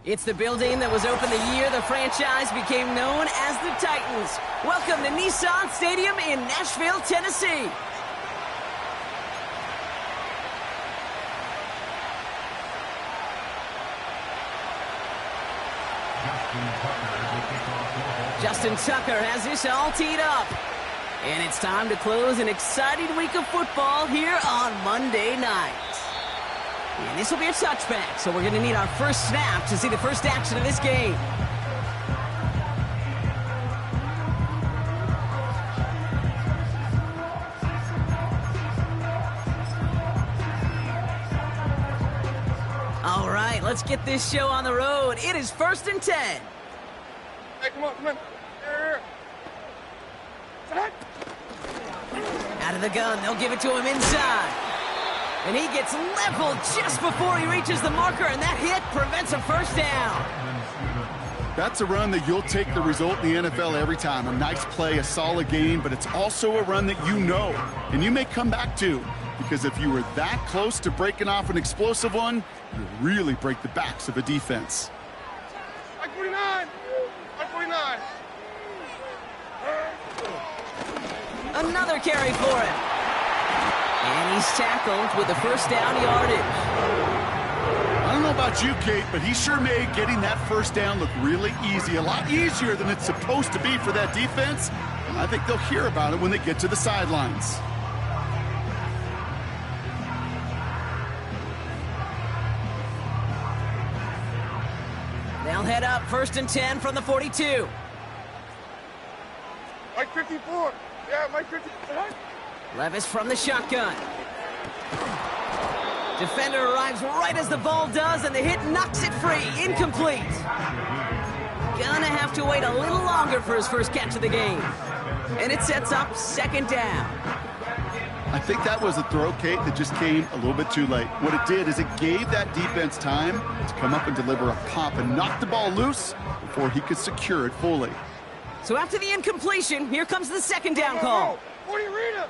It's the building that was opened the year the franchise became known as the Titans. Welcome to Nissan Stadium in Nashville, Tennessee. Justin Tucker has this all teed up. And it's time to close an exciting week of football here on Monday night. And this will be a touchback, so we're going to need our first snap to see the first action of this game. All right, let's get this show on the road. It is 1st and 10. Hey, come on, come on. Out of the gun, they'll give it to him inside. And he gets leveled just before he reaches the marker, and that hit prevents a first down. That's a run that you'll take the result in the NFL every time. A nice play, a solid game, but it's also a run that you know, and you may come back to. Because if you were that close to breaking off an explosive one, you really break the backs of a defense. 49! 49! Another carry for him. And he's tackled with the first down yardage. I don't know about you, Kate, but he sure made getting that first down look really easy. A lot easier than it's supposed to be for that defense. And I think they'll hear about it when they get to the sidelines. They'll head up 1st and 10 from the 42. Mike 54. Yeah, Mike 54. Levis from the shotgun. Defender arrives right as the ball does, and the hit knocks it free. Incomplete. Gonna have to wait a little longer for his first catch of the game. And it sets up 2nd down. I think that was a throw, Kate, that just came a little bit too late. What it did is it gave that defense time to come up and deliver a pop and knock the ball loose before he could secure it fully. So after the incompletion, here comes the 2nd down call. 40 Rita.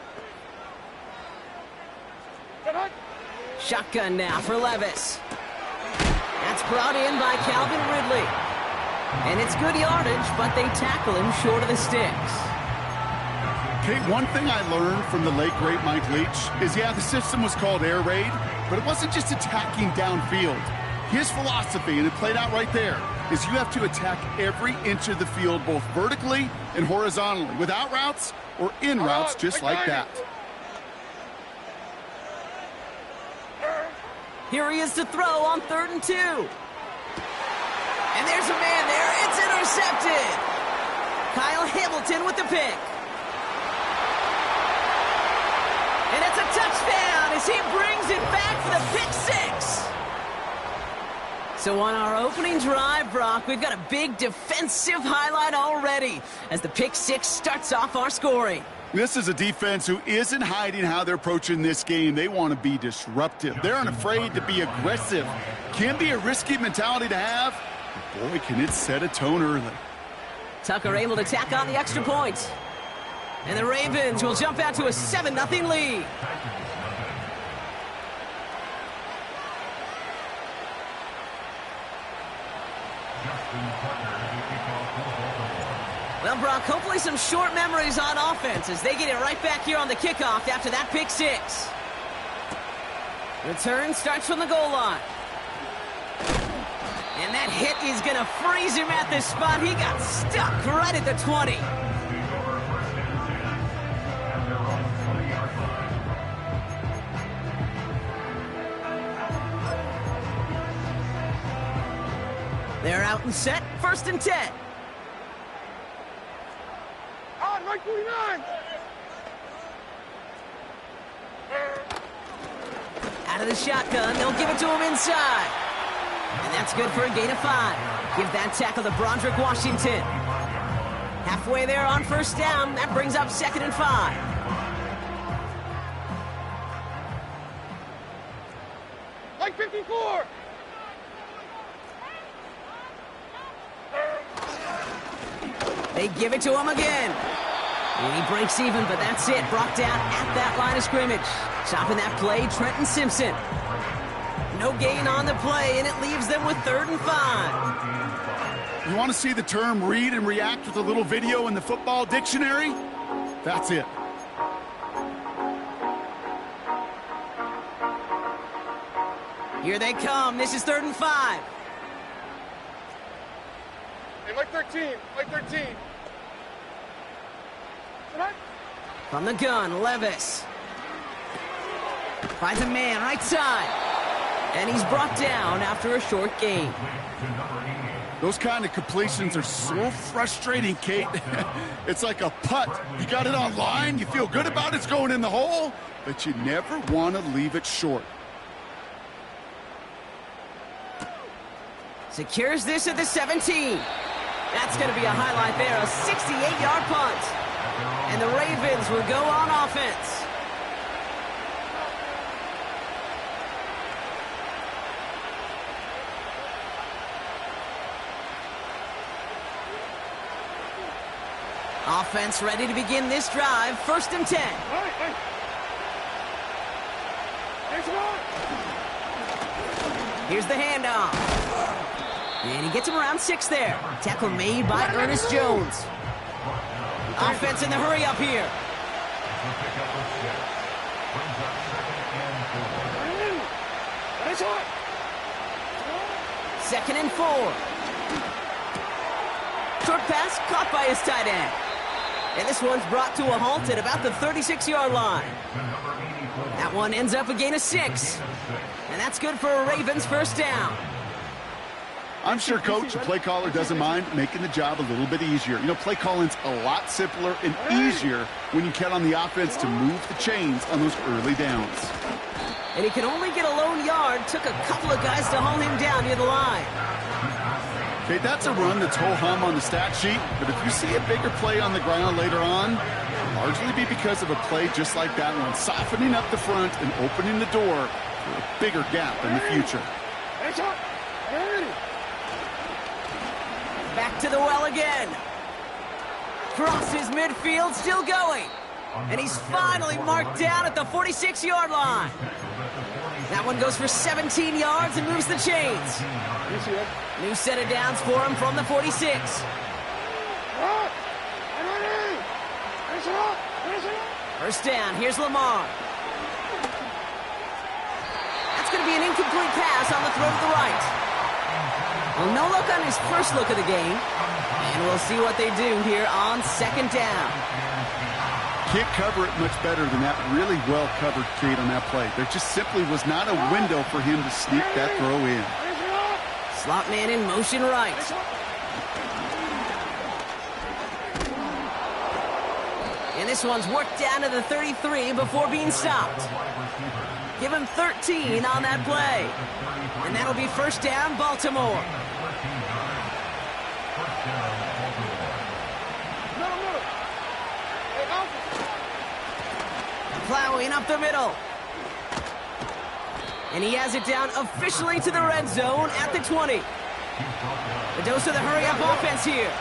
Shotgun now for Levis. That's brought in by Calvin Ridley. And it's good yardage, but they tackle him short of the sticks. Kate, one thing I learned from the late, great Mike Leach is, yeah, the system was called air raid, but it wasn't just attacking downfield. His philosophy, and it played out right there, is you have to attack every inch of the field, both vertically and horizontally, without routes or in routes just like that. Here he is to throw on 3rd and 2. And there's a man there. It's intercepted. Kyle Hamilton with the pick. And it's a touchdown as he brings it back for the pick 6. So on our opening drive, Brock, we've got a big defensive highlight already as the pick 6 starts off our scoring. This is a defense who isn't hiding how they're approaching this game. They want to be disruptive. They're unafraid to be aggressive. Can be a risky mentality to have. But boy, can it set a tone early. Tucker able to tack on the extra point. And the Ravens will jump out to a 7-0 lead. Well, Brock, hopefully some short memories on offense as they get it right back here on the kickoff after that pick 6. Return starts from the goal line. And that hit is going to freeze him at this spot. He got stuck right at the 20. They're out and set, 1st and 10. On Mike 49. Out of the shotgun, they'll give it to him inside. And that's good for a gain of 5. Give that tackle to Broderick Washington. Halfway there on 1st down, that brings up 2nd and 5. Mike 54. They give it to him again. And he breaks even, but that's it. Brought down at that line of scrimmage. Stopping that play, Trenton Simpson. No gain on the play, and it leaves them with 3rd and 5. You want to see the term read and react with a little video in the football dictionary? That's it. Here they come. This is 3rd and 5. Hey, Mike 13. Mike 13. Tonight. From the gun, Levis. Finds a man right side. And he's brought down after a short gain. Those kind of completions are so frustrating, Kate. It's like a putt. You got it on line, you feel good about it's going in the hole, but you never want to leave it short. Secures this at the 17. That's going to be a highlight there, a 68-yard punt. And the Ravens will go on offense. Offense ready to begin this drive. 1st and 10. Hey. Here's the handoff. And he gets him around 6 there. Tackle made by Ernest Jones. Offense in the hurry up here. Second and 4. Short pass caught by his tight end. And this one's brought to a halt at about the 36-yard line. That one ends up a gain of 6. And that's good for a Ravens 1st down. I'm sure Coach, the play caller, doesn't mind making the job a little bit easier. You know, play calling's a lot simpler and easier when you count on the offense to move the chains on those early downs. And he can only get a lone yard. Took a couple of guys to haul him down near the line. Okay, that's a run that's ho-hum on the stat sheet, but if you see a bigger play on the ground later on, it'll largely be because of a play just like that one, softening up the front and opening the door for a bigger gap in the future. Back to the well again. Crosses midfield, still going. And he's finally marked down at the 46-yard line. That one goes for 17 yards and moves the chains. New set of downs for him from the 46. First down, here's Lamar. That's going to be an incomplete pass on the throw to the right. Well, no luck on his first look of the game. And we'll see what they do here on 2nd down. Can't cover it much better than that really well-covered Kate on that play. There just simply was not a window for him to sneak that throw in. Slot man in motion right. And this one's worked down to the 33 before being stopped. Give him 13 on that play. And that'll be 1st down, Baltimore. Plowing up the middle. And he has it down officially to the red zone at the 20. The dose of the hurry-up offense here.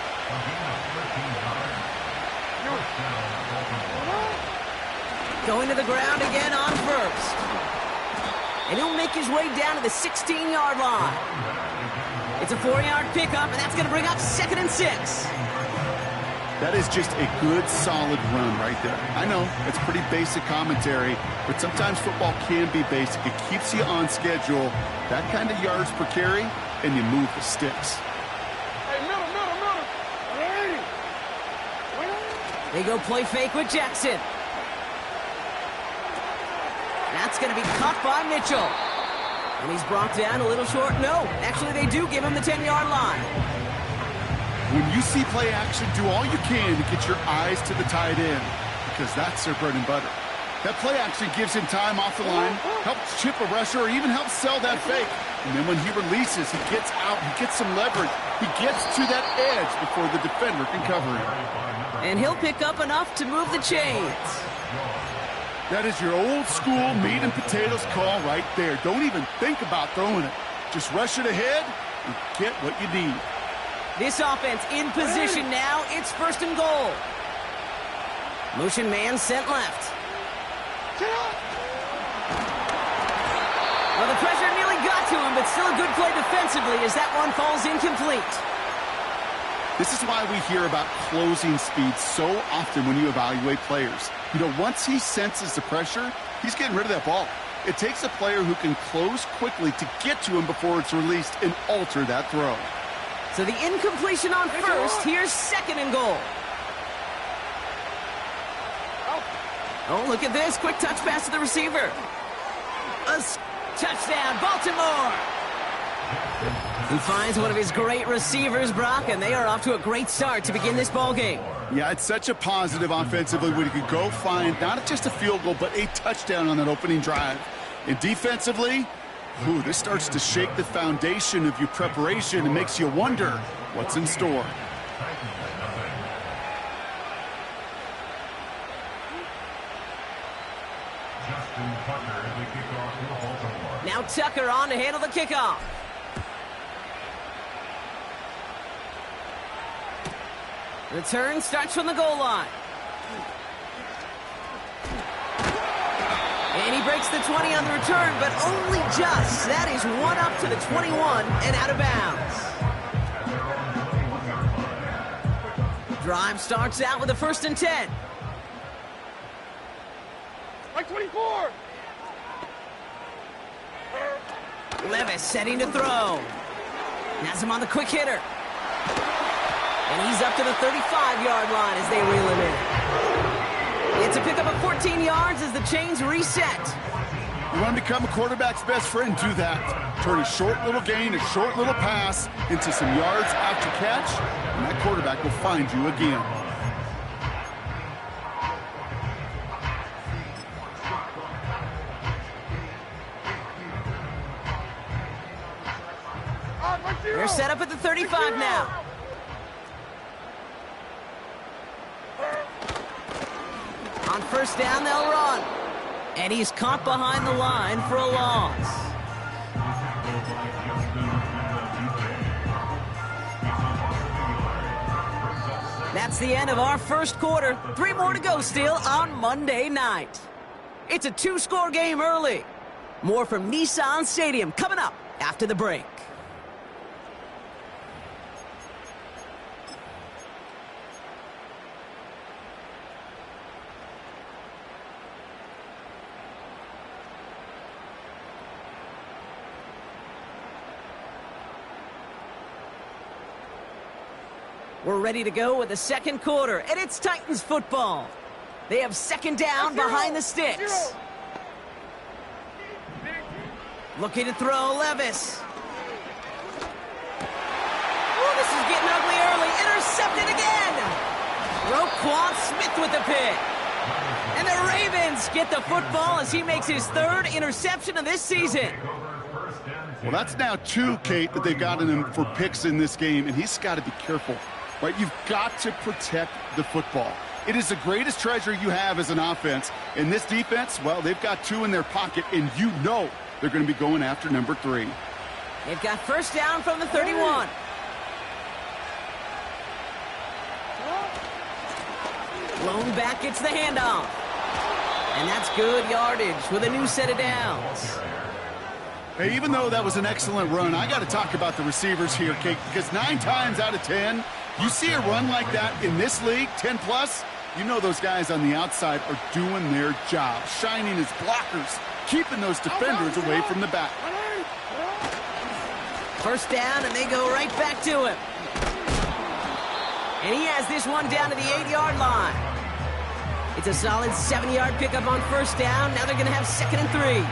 Going to the ground again on 1st. And he'll make his way down to the 16-yard line. It's a 4-yard pickup, and that's going to bring up 2nd and 6. That is just a good, solid run right there. I know, it's pretty basic commentary, but sometimes football can be basic. It keeps you on schedule, that kind of yards per carry, and you move the sticks. Hey, middle. They go play fake with Jackson. That's going to be caught by Mitchell. And he's brought down a little short. No, actually they do give him the 10-yard line. When you see play action, do all you can to get your eyes to the tight end, because that's their bread and butter. That play action gives him time off the line, helps chip a rusher, or even helps sell that fake. And then when he releases, he gets out, he gets some leverage. He gets to that edge before the defender can cover him. And he'll pick up enough to move the chains. That is your old school meat and potatoes call right there. Don't even think about throwing it. Just rush it ahead and get what you need. This offense in position now. It's 1st and goal. Motion man sent left. Well, the pressure nearly got to him, but still a good play defensively as that one falls incomplete. This is why we hear about closing speed so often when you evaluate players. You know, once he senses the pressure, he's getting rid of that ball. It takes a player who can close quickly to get to him before it's released and alter that throw. So the incompletion on first. Here's second and goal. Oh, look at this. Quick touch pass to the receiver. Touchdown, Baltimore. He finds one of his great receivers, Brock, and they are off to a great start to begin this ball game. Yeah, it's such a positive offensively when you could go find not just a field goal, but a touchdown on that opening drive. And defensively, this starts to shake the foundation of your preparation and makes you wonder what's in store. Now Tucker on to handle the kickoff. Return starts from the goal line. And he breaks the 20 on the return, but only just. That is one up to the 21 and out of bounds. Drive starts out with a 1st and 10. Like 24. Levis setting to throw. Has him on the quick hitter. And he's up to the 35-yard line as they reel him in. It's a pickup of 14 yards as the chains reset. You want to become a quarterback's best friend, do that. Turn a short little gain, a short little pass into some yards after catch, and that quarterback will find you again. They're set up at the 35 now. On 1st down, they'll run. And he's caught behind the line for a loss. That's the end of our first quarter. 3 more to go still on Monday night. It's a 2-score game early. More from Nissan Stadium coming up after the break. We're ready to go with the second quarter, and it's Titans football. They have 2nd down behind the sticks. Looking to throw, Levis. Oh, this is getting ugly early. Intercepted again. Roquan Smith with the pick. And the Ravens get the football as he makes his 3rd interception of this season. Well, that's now 2, Kate, that they've gotten him for picks in this game, and he's got to be careful. Right, you've got to protect the football. It is the greatest treasure you have as an offense. In this defense, well, they've got 2 in their pocket, and you know they're going to be going after number 3. They've got 1st down from the 31. Lone back gets the handoff. And that's good yardage with a new set of downs. Hey, even though that was an excellent run, I got to talk about the receivers here, Kate, because 9 times out of 10, you see a run like that in this league, 10+, you know those guys on the outside are doing their job, shining as blockers, keeping those defenders away from the back. 1st down, and they go right back to him. And he has this one down to the 8-yard line. It's a solid 7-yard pickup on 1st down. Now they're going to have 2nd and 3.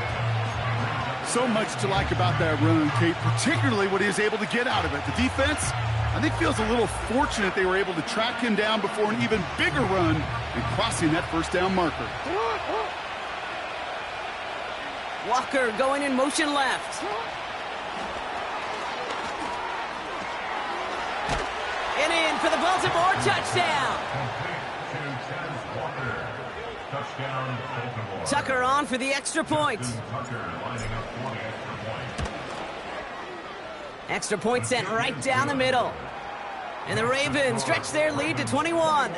So much to like about that run, Kate, particularly what he was able to get out of it. The defense, I think, feels a little fortunate they were able to track him down before an even bigger run and crossing that 1st down marker. Walker going in motion left. And in for the Baltimore touchdown. Tucker on for the extra point. Extra point sent right down the middle. And the Ravens stretch their lead to 21.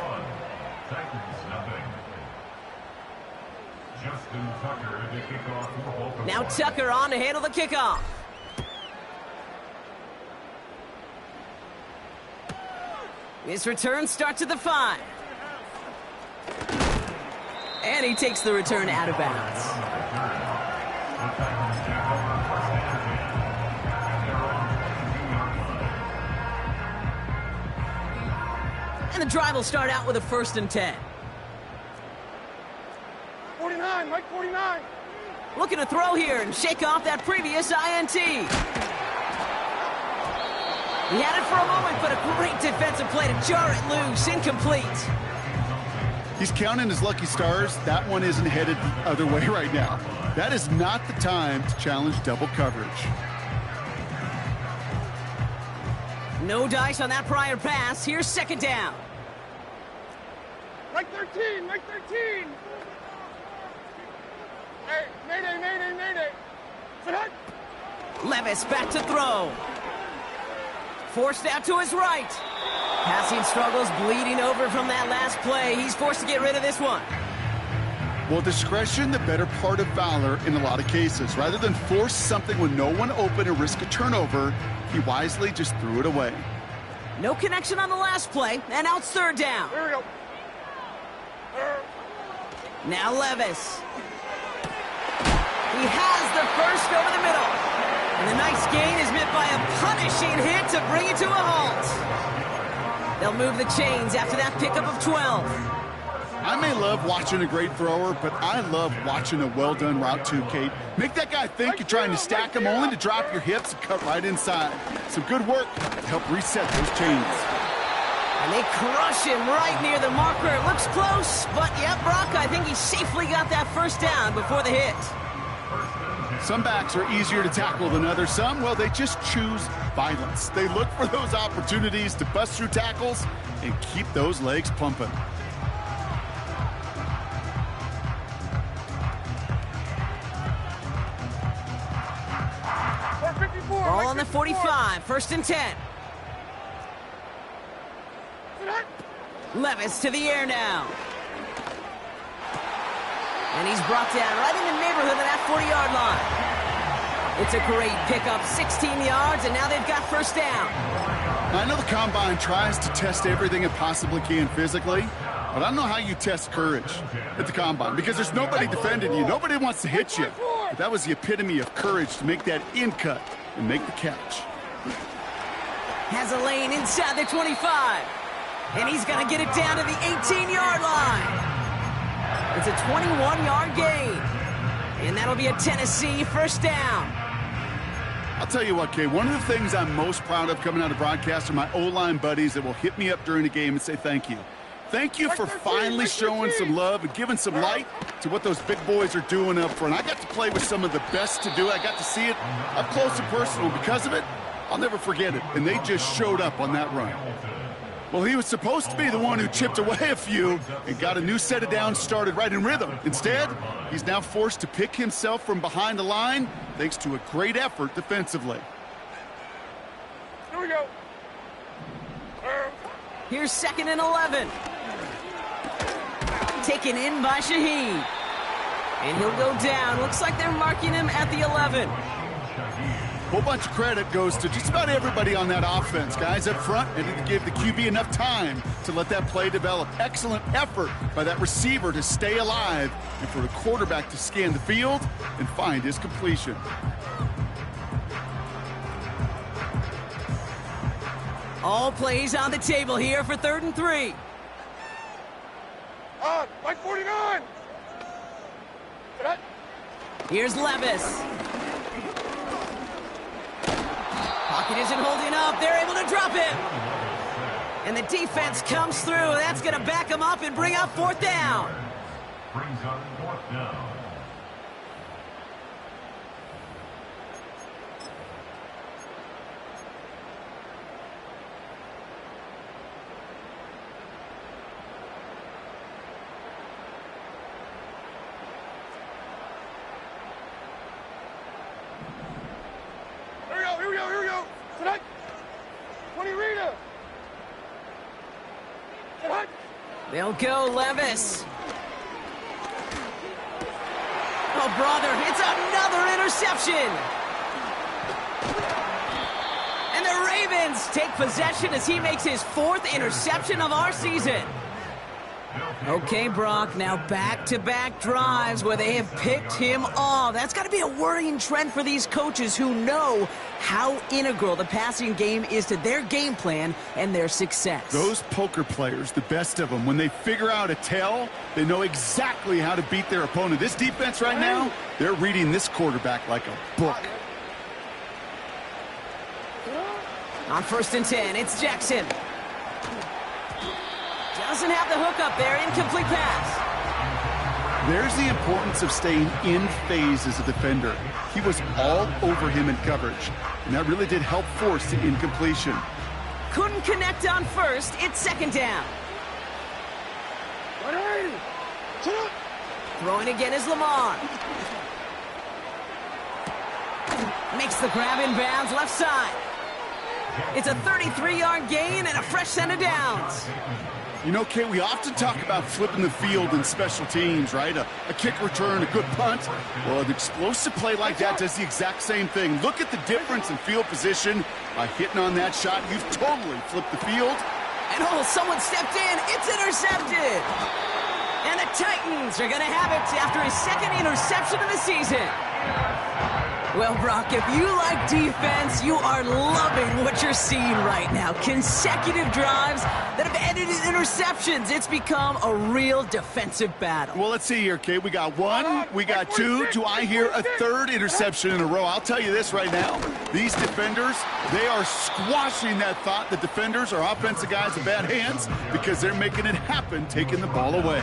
Now Tucker on to handle the kickoff. His return starts at the 5. And he takes the return out of bounds. And the drive will start out with a 1st and 10. 49, Mike 49. Looking to throw here and shake off that previous INT. He had it for a moment, but a great defensive play to jar it loose. Incomplete. He's counting his lucky stars. That one isn't headed the other way right now. That is not the time to challenge double coverage. No dice on that prior pass. Here's 2nd down. Mike 13, Mike 13. Hey, mayday, mayday, mayday. Sit hut. Levis back to throw. Forced out to his right. Passing struggles bleeding over from that last play. He's forced to get rid of this one. Well, discretion, the better part of valor in a lot of cases. Rather than force something when no one open and risk a turnover, he wisely just threw it away. No connection on the last play, and now it's 3rd down. Here we go. Now Levis. He has the first over the middle. And the nice gain is met by a punishing hit to bring it to a halt. They'll move the chains after that pickup of 12. I may love watching a great thrower, but I love watching a well-done route too, Kate. Make that guy think you're trying to stack him only to drop your hips and cut right inside. Some good work to help reset those chains. And they crush him right near the marker. It looks close, but yeah, Brock, I think he safely got that 1st down before the hit. Some backs are easier to tackle than others. Some, well, they just choose violence. They look for those opportunities to bust through tackles and keep those legs pumping. Ball on the 45, 1st and 10. Levis to the air now. And he's brought down right in the neighborhood of that 40-yard line. It's a great pickup, 16 yards, and now they've got 1st down. I know the Combine tries to test everything it possibly can physically, but I don't know how you test courage at the Combine, because there's nobody defending you. Nobody wants to hit you. But that was the epitome of courage to make that in cut and make the catch. Has a lane inside the 25. And he's going to get it down to the 18-yard line. It's a 21-yard gain. And that'll be a Tennessee 1st down. I'll tell you what, Kay, one of the things I'm most proud of coming out of broadcast are my O-line buddies that will hit me up during the game and say thank you. Thank you for finally showing some love and giving some light to what those big boys are doing up front. I got to play with some of the best to do it. I got to see it up close and personal. Because of it, I'll never forget it. And they just showed up on that run. Well, he was supposed to be the one who chipped away a few and got a new set of downs started right in rhythm. Instead, he's now forced to pick himself from behind the line thanks to a great effort defensively. Here we go. Here's 2nd and 11. Taken in by Shaheed. And he'll go down. Looks like they're marking him at the 11. A whole bunch of credit goes to just about everybody on that offense. Guys up front, and to give the QB enough time to let that play develop. Excellent effort by that receiver to stay alive and for the quarterback to scan the field and find his completion. All plays on the table here for 3rd and 3. Mike 49. Here's Levis. Pocket isn't holding up. They're able to drop him. And the defense comes through. That's going to back him up and bring up 4th down. Brings up 4th down. Here we go. Tonight. 20 Rita. Tonight. They'll go Levis. Oh, brother, it's another interception. And the Ravens Titans take possession as he makes his 4th interception of our season. Okay, Brock, now back-to-back drives where they have picked him off. That's got to be a worrying trend for these coaches who know how integral the passing game is to their game plan and their success. Those poker players, the best of them, when they figure out a tell, they know exactly how to beat their opponent. This defense right now, they're reading this quarterback like a book. On 1st and 10, it's Jackson. Doesn't have the hook up there. Incomplete pass. There's the importance of staying in phase as a defender. He was all over him in coverage, and that really did help force the incompletion. Couldn't connect on 1st. It's 2nd down. Throwing again is Lamar. Makes the grab in bounds, left side. It's a 33-yard gain and a fresh set of downs. You know, Kate, we often talk about flipping the field in special teams, right? A kick return, a good punt. Well, an explosive play like that does the exact same thing. Look at the difference in field position. By hitting on that shot, you've totally flipped the field. And someone stepped in. It's intercepted. And the Titans are going to have it after his 2nd interception of the season. Well, Brock, if you like defense, you are loving what you're seeing right now. Consecutive drives that have ended in interceptions. It's become a real defensive battle. Well, let's see here, Kate. We got 1, we got 2. Do I hear a 3rd interception in a row? I'll tell you this right now. These defenders, they are squashing that thought. The defenders are offensive guys in bad hands because they're making it happen, taking the ball away.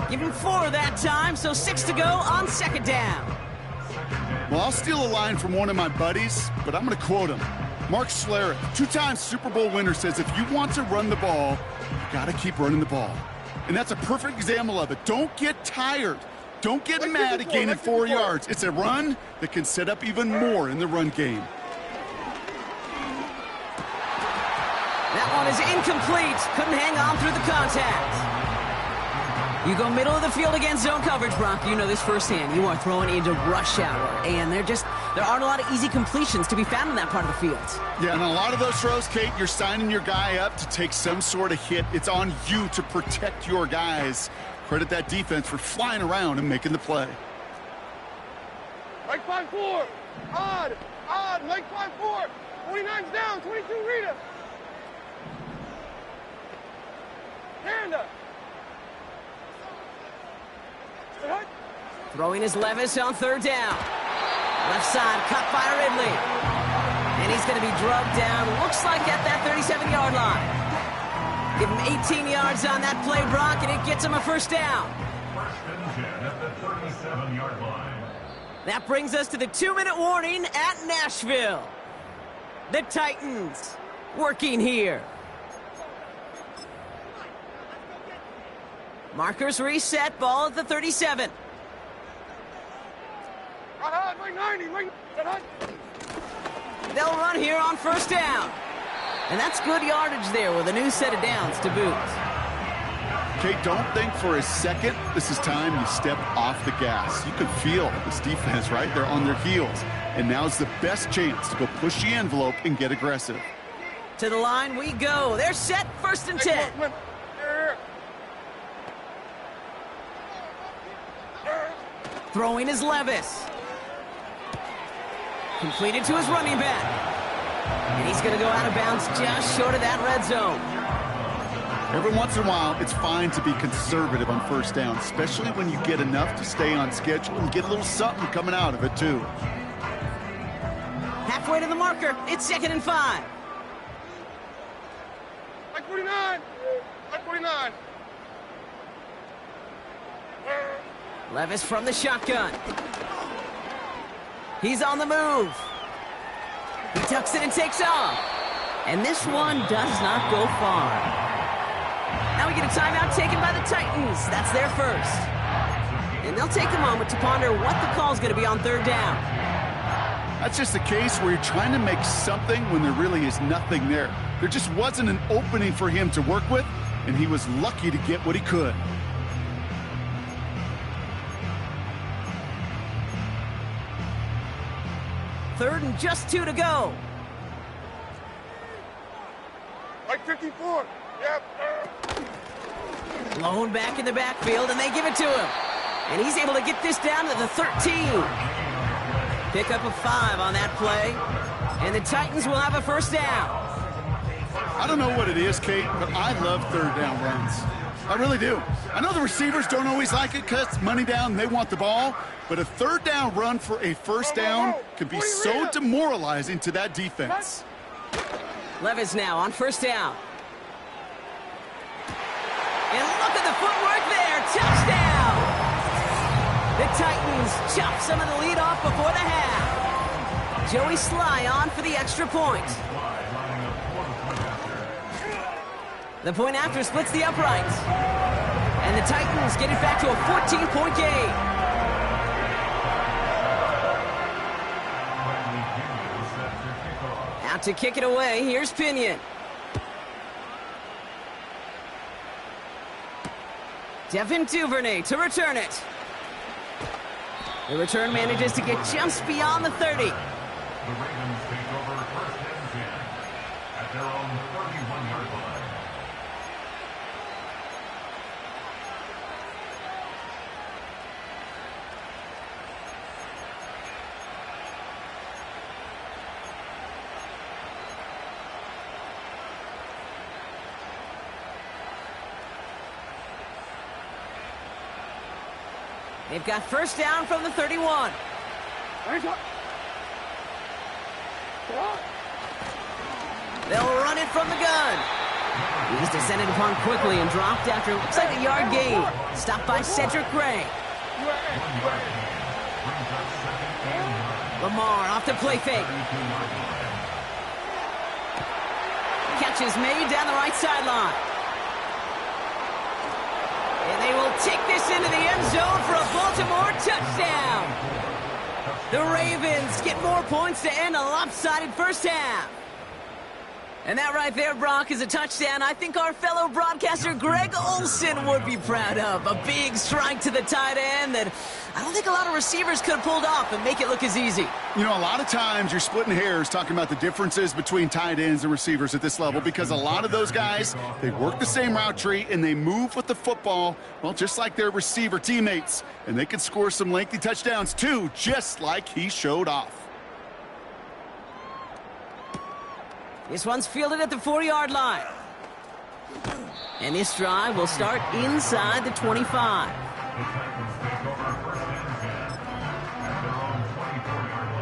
Give him 4 that time, so 6 to go on 2nd down. Well, I'll steal a line from one of my buddies, but I'm going to quote him. Mark Schlereth, 2-time Super Bowl winner, says if you want to run the ball, you got to keep running the ball. And that's a perfect example of it. Don't get tired. Don't get mad at gaining 4 yards. It's a run that can set up even more in the run game. That one is incomplete. Couldn't hang on through the contact. You go middle of the field against zone coverage, Brock. You know this firsthand. You are throwing into rush hour, and there aren't a lot of easy completions to be found in that part of the field. Yeah, and a lot of those throws, Kate, you're signing your guy up to take some sort of hit. It's on you to protect your guys. Credit that defense for flying around and making the play. Right 5-4. Odd. Right 5-4. 49's down. 22 Rita. Panda. Throwing is Levis on 3rd down. Left side, cut by Ridley. And he's going to be drugged down, looks like at that 37-yard line. Give him 18 yards on that play, Brock, and it gets him a 1st down. 1st and 10 at the 37-yard line. That brings us to the 2-minute warning at Nashville. The Titans working here. Markers reset, ball at the 37. Right 90. They'll run here on 1st down. And that's good yardage there with a new set of downs to boot. Kate, don't think for a second this is time you step off the gas. You can feel this defense, right? They're on their heels. And now's the best chance to go push the envelope and get aggressive. To the line we go. They're set, 1st and 10. Throwing is Levis. Completed to his running back. And he's going to go out of bounds just short of that red zone. Every once in a while, it's fine to be conservative on 1st down, especially when you get enough to stay on schedule and get a little something coming out of it, too. Halfway to the marker. It's 2nd and 5. Right 49. Right 49. Levis from the shotgun. He's on the move. He tucks it and takes off. And this one does not go far. Now we get a timeout taken by the Titans. That's their 1st. And they'll take a moment to ponder what the call is going to be on 3rd down. That's just a case where you're trying to make something when there really is nothing there. There just wasn't an opening for him to work with, and he was lucky to get what he could. Third and just 2 to go. 54. Yep. Lone back in the backfield, and they give it to him. And he's able to get this down to the 13. Pick up a 5 on that play. And the Titans will have a first down. I don't know what it is, Kate, but I love third down runs. I really do. I know the receivers don't always like it because it's money down and they want the ball, but a third down run for a first down can be so demoralizing to that defense. Levis now on first down. And look at the footwork there. Touchdown! The Titans chop some of the lead off before the half. Joey Sly on for the extra point. The point after splits the uprights. And the Titans get it back to a 14-point game. Out to kick it away, here's Pinion. Devin Duvernay to return it. The return manages to get just beyond the 30. The Ravens take over first and 10 at their own 31-yard line. They've got first down from the 31. They'll run it from the gun. He's descended upon quickly and dropped after looks like a yard gain. Stopped by Cedric Gray. Lamar off the play fake. Catch is made down the right sideline. And they will take this into the end zone for a Baltimore touchdown. The Ravens get more points to end a lopsided first half. And that right there, Brock, is a touchdown I think our fellow broadcaster Greg Olsen would be proud of. A big strike to the tight end that I don't think a lot of receivers could have pulled off and make it look as easy. You know, a lot of times you're splitting hairs talking about the differences between tight ends and receivers at this level because a lot of those guys, they work the same route tree and they move with the football, well, just like their receiver teammates. And they can score some lengthy touchdowns too, just like he showed off. This one's fielded at the 40-yard line. And this drive will start inside the 25. The Titans take over first and 10 at their own 24-yard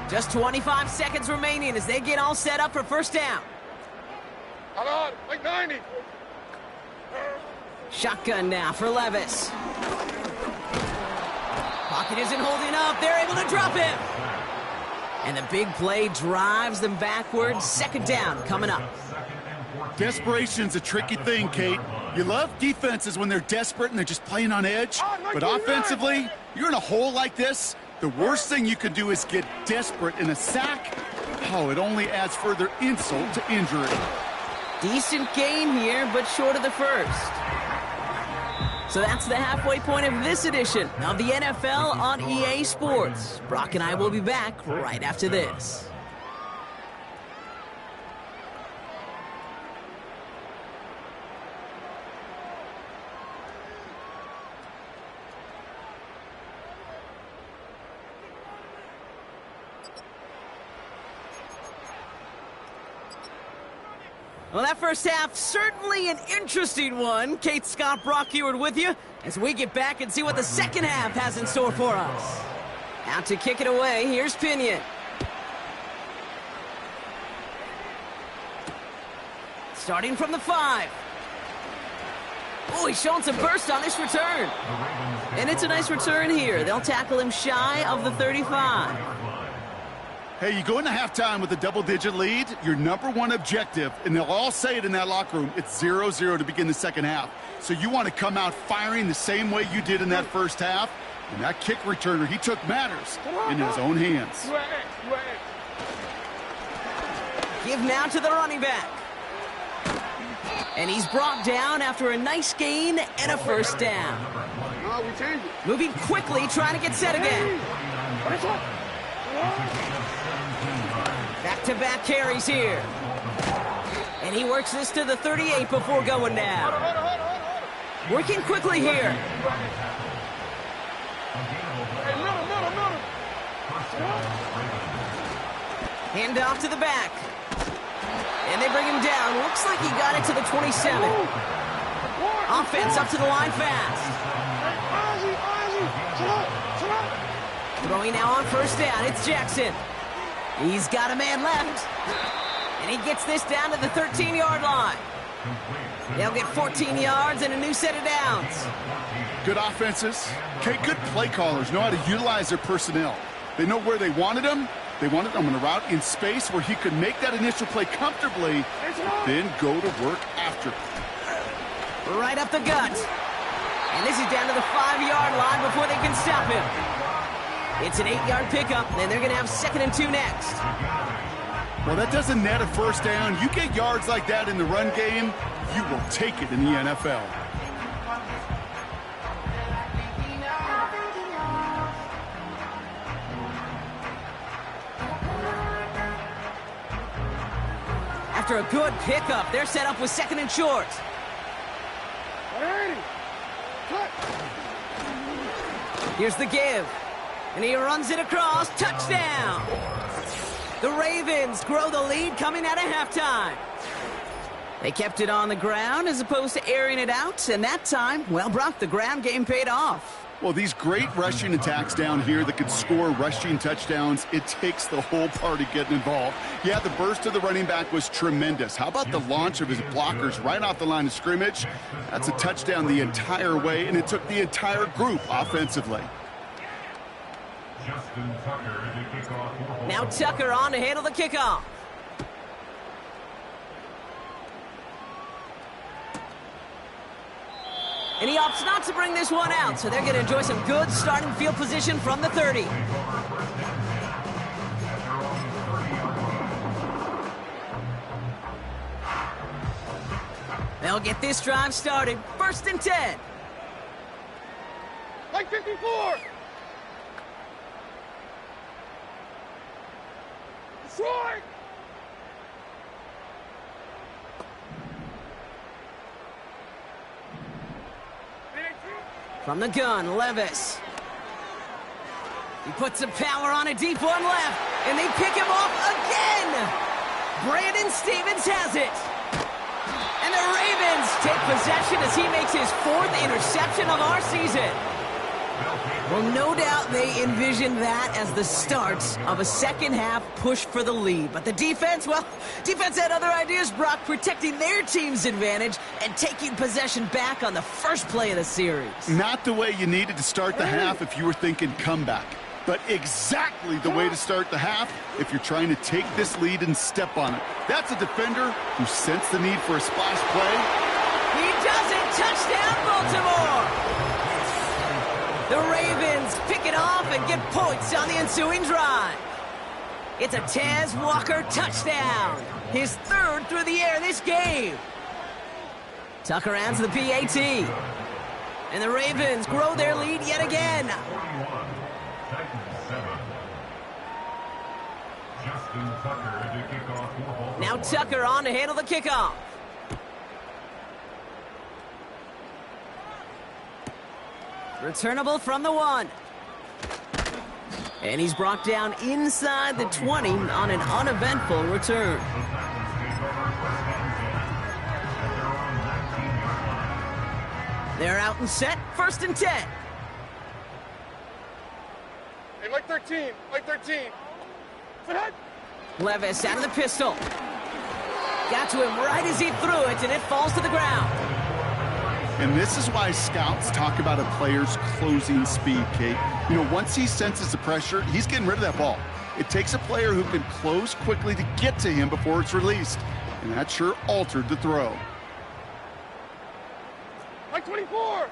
line. Just 25 seconds remaining as they get all set up for first down. Hold on, like 90. Shotgun now for Levis. Pocket isn't holding up. They're able to drop him. And the big play drives them backwards. Second down coming up. Desperation's a tricky thing, Kate. You love defenses when they're desperate and they're just playing on edge. But offensively, you're in a hole like this, the worst thing you can do is get desperate in a sack. Oh, it only adds further insult to injury. Decent gain here, but short of the first. So that's the halfway point of this edition of the NFL on EA Sports. Brock and I will be back right after this. Well, that first half, certainly an interesting one. Kate Scott, Brock Huard with you as we get back and see what the second half has in store for us. Out to kick it away, here's Pinion. Starting from the 5. Oh, he's showing some burst on this return. And it's a nice return here. They'll tackle him shy of the 35. Hey, you go into halftime with a double-digit lead, your number one objective, and they'll all say it in that locker room, it's 0-0 to begin the second half. So you want to come out firing the same way you did in that first half, and that kick returner, he took matters into his own hands. Give now to the running back. And he's brought down after a nice gain and a first down. we change it. Moving quickly, trying to get set again. Back-to-back carries here. And he works this to the 38 before going down. Working quickly here. Hey, middle. Hand off to the back. And they bring him down. Looks like he got it to the 27. Offense up to the line fast. Throwing now on first down. It's Jackson. He's got a man left. And he gets this down to the 13-yard line. They'll get 14 yards and a new set of downs. Good offenses. Okay, good play callers know how to utilize their personnel. They know where they wanted them. They wanted them on a route in space where he could make that initial play comfortably, then go to work after. Right up the gut. And this is down to the 5-yard line before they can stop him. It's an 8-yard pickup, and they're going to have 2nd and 2 next. Well, that doesn't net a first down. You get yards like that in the run game, you will take it in the NFL. After a good pickup, they're set up with 2nd and short. Here's the give. And he runs it across. Touchdown! The Ravens grow the lead coming out of halftime. They kept it on the ground as opposed to airing it out. And that time, well, Brock, the ground game paid off. Well, these great rushing attacks down here that could score rushing touchdowns, it takes the whole party getting involved. Yeah, the burst of the running back was tremendous. How about the launch of his blockers right off the line of scrimmage? That's a touchdown the entire way, and it took the entire group offensively. Now Tucker on to handle the kickoff. And he opts not to bring this one out, so they're going to enjoy some good starting field position from the 30. They'll get this drive started. 1st and 10. Like 54. Short. From the gun, Levis. He puts some power on a deep one left, and they pick him off again. Brandon Stevens has it. And the Ravens take possession as he makes his 4th interception of our season. Well, no doubt they envisioned that as the start of a second-half push for the lead. But the defense, well, defense had other ideas, Brock, protecting their team's advantage and taking possession back on the first play of the series. Not the way you needed to start the half if you were thinking comeback, but exactly the way to start the half if you're trying to take this lead and step on it. That's a defender who sensed the need for a splash play. He does it! Touchdown, Baltimore! The Ravens pick it off and get points on the ensuing drive. It's a Tez Walker touchdown. His 3rd through the air this game. Tucker adds the PAT. And the Ravens grow their lead yet again. Now Tucker on to handle the kickoff. Returnable from the 1. And he's brought down inside the 20 on an uneventful return. They're out and set. 1st and 10. Hey, like 13. Like 13. Levis out of the pistol. Got to him right as he threw it, and it falls to the ground. And this is why scouts talk about a player's closing speed, Kate. You know, once he senses the pressure, he's getting rid of that ball. It takes a player who can close quickly to get to him before it's released. And that sure altered the throw. Like 24.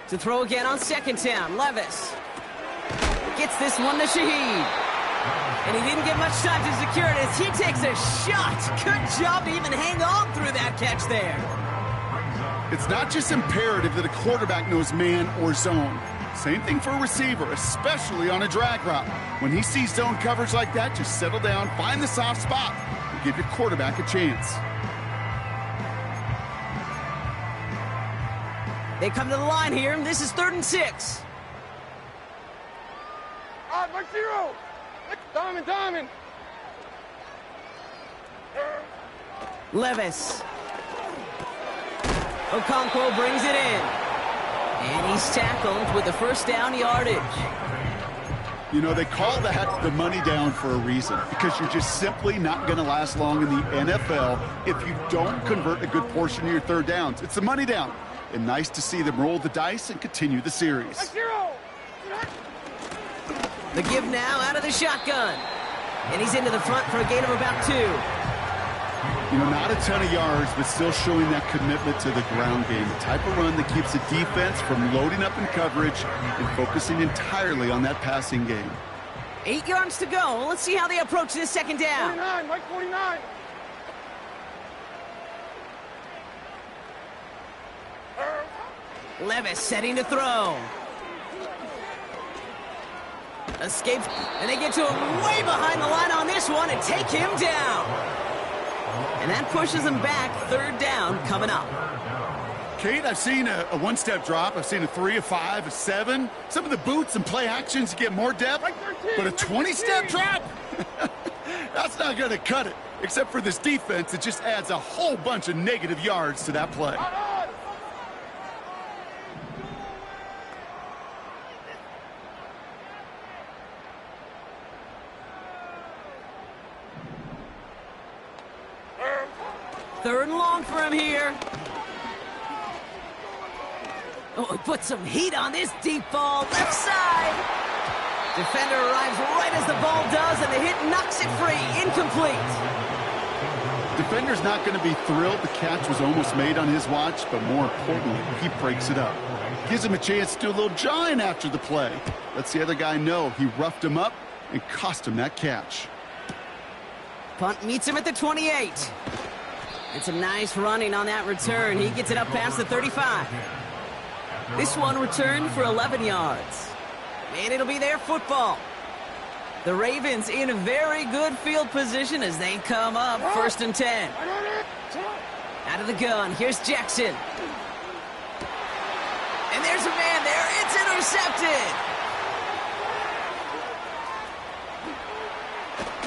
To throw again on 2nd down, Levis. Gets this one to Shaheed. And he didn't get much time to secure it as he takes a shot. Good job to even hang on through that catch there. It's not just imperative that a quarterback knows man or zone. Same thing for a receiver, especially on a drag route. When he sees zone coverage like that, just settle down, find the soft spot, and give your quarterback a chance. They come to the line here, and this is 3rd and 6. Odd, mark 0. Diamond. Levis. Okonkwo brings it in. And he's tackled with the first down yardage. You know, they call that the money down for a reason, because you're just simply not going to last long in the NFL if you don't convert a good portion of your third downs. It's the money down. And nice to see them roll the dice and continue the series. 0. The give now out of the shotgun. And he's into the front for a gain of about 2. You know, not a ton of yards, but still showing that commitment to the ground game. The type of run that keeps the defense from loading up in coverage and focusing entirely on that passing game. 8 yards to go. Let's see how they approach this second down. 49, Mike 49. Levis setting to throw. Escapes, and they get to him way behind the line on this one and take him down. And that pushes them back. 3rd down coming up. Kate, I've seen a one-step drop. I've seen a 3, a 5, a 7. Some of the boots and play actions get more depth. But a 20-step drop? That's not going to cut it. Except for this defense, it just adds a whole bunch of negative yards to that play. Third and long for him here. Oh, he put some heat on this deep ball. Left side. Defender arrives right as the ball does, and the hit knocks it free. Incomplete. Defender's not going to be thrilled the catch was almost made on his watch, but more importantly, he breaks it up. Gives him a chance to do a little jawing after the play. Lets the other guy know he roughed him up and cost him that catch. Punt meets him at the 28. It's a nice running on that return. He gets it up past the 35. This one returned for 11 yards. And it'll be their football. The Ravens in a very good field position as they come up 1st and 10. Out of the gun, here's Jackson. And there's a man there. It's intercepted.